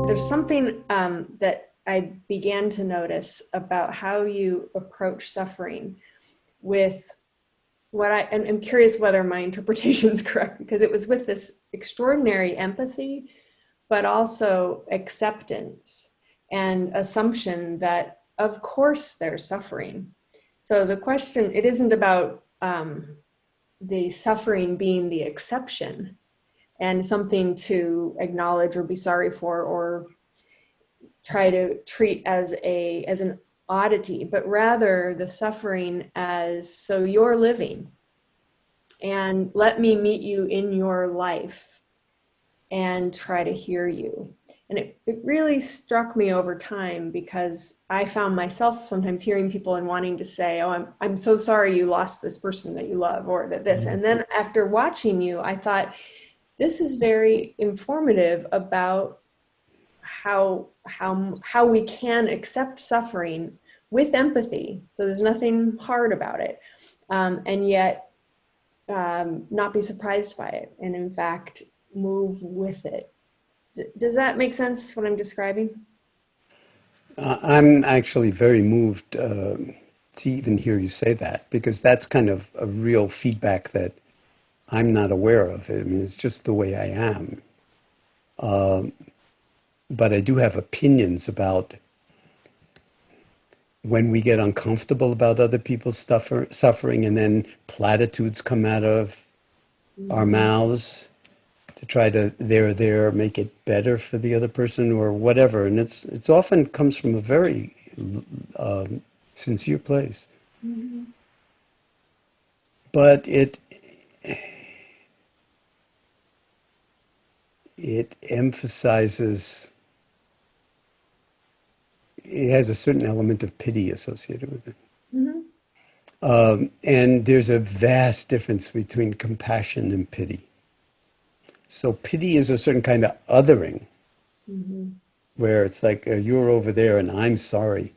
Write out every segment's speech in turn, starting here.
There's something that I began to notice about how you approach suffering with and I'm curious whether my interpretation is correct, because it was with this extraordinary empathy, but also acceptance and assumption that, of course, there's suffering. So the question, it isn't about the suffering being the exception and something to acknowledge or be sorry for or try to treat as an oddity, but rather the suffering as, so you're living and let me meet you in your life and try to hear you. And it really struck me over time, because I found myself sometimes hearing people and wanting to say, oh, I'm so sorry you lost this person that you love, or that this. And then after watching you, I thought, this is very informative about how we can accept suffering with empathy. So there's nothing hard about it, and yet not be surprised by it, and in fact move with it. Does that make sense, what I'm describing? I'm actually very moved to even hear you say that, because that's kind of a real feedback that I'm not aware of. I mean, it's just the way I am. But I do have opinions about when we get uncomfortable about other people's suffering, and then platitudes come out of our mouths to try to make it better for the other person or whatever. And it's often comes from a very sincere place. Mm-hmm. But it emphasizes, it has a certain element of pity associated with it. Mm-hmm. And there's a vast difference between compassion and pity. So pity is a certain kind of othering, Mm-hmm. where it's like, you're over there and I'm sorry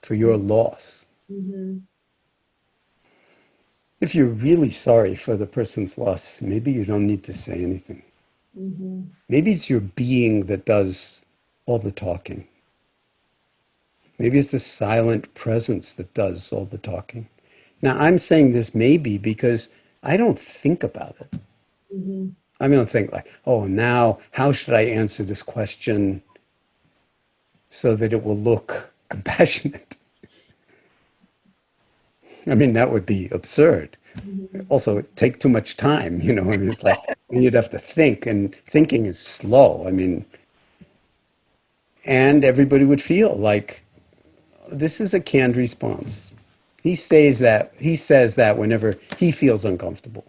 for your loss. Mm-hmm. If you're really sorry for the person's loss, maybe you don't need to say anything. Mm-hmm. Maybe it's your being that does all the talking. Maybe it's the silent presence that does all the talking. Now, I'm saying this maybe because I don't think about it. Mm-hmm. I don't think like, oh, now how should I answer this question so that it will look compassionate? I mean, that would be absurd. Also, it take too much time, you know. I mean, it's like you'd have to think, and thinking is slow. I mean, and everybody would feel like this is a canned response. He says that whenever he feels uncomfortable,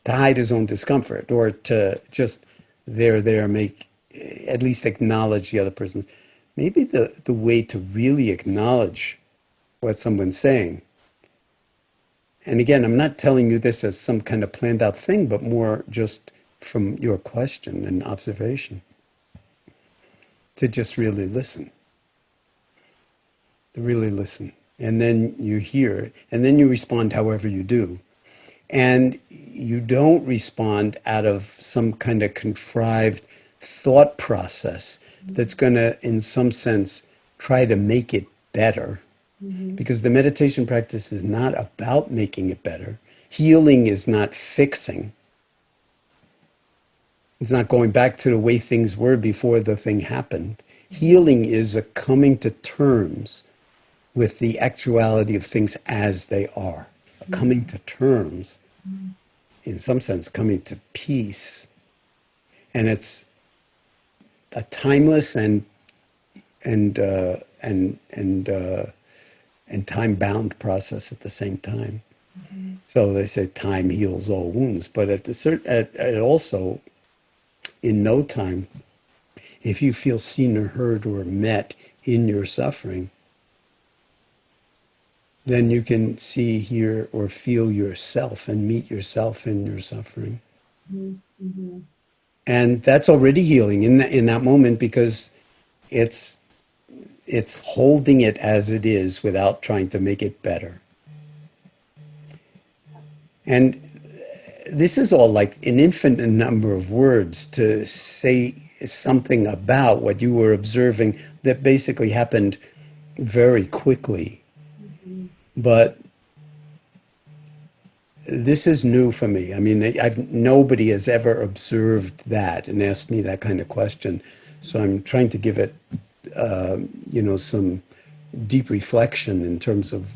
to hide his own discomfort, or to just make at least acknowledge the other person's. Maybe the way to really acknowledge what someone's saying. And again, I'm not telling you this as some kind of planned out thing, but more just from your question and observation, to just really listen, to really listen. And then you hear, and then you respond however you do. And you don't respond out of some kind of contrived thought process that's going to, in some sense, try to make it better. Mm-hmm. Because the meditation practice is not about making it better. Healing is not fixing. It's not going back to the way things were before the thing happened. Healing is a coming to terms with the actuality of things as they are. A coming to terms, in some sense, coming to peace. And it's a timeless and time-bound process at the same time. Mm-hmm. So they say time heals all wounds, but at also, in no time, if you feel seen or heard or met in your suffering, then you can see, hear, or feel yourself and meet yourself in your suffering. Mm-hmm. And that's already healing in that moment, because it's holding it as it is without trying to make it better. And this is all like an infinite number of words to say something about what you were observing that basically happened very quickly. Mhm. But this is new for me. I mean, nobody has ever observed that and asked me that kind of question. So I'm trying to give it, some deep reflection in terms of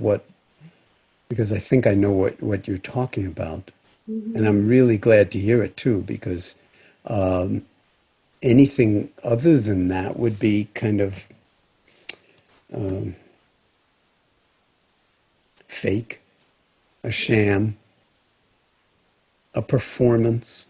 because I think I know what you're talking about. And Mhm. I'm really glad to hear it too, because anything other than that would be kind of fake, a sham, a performance.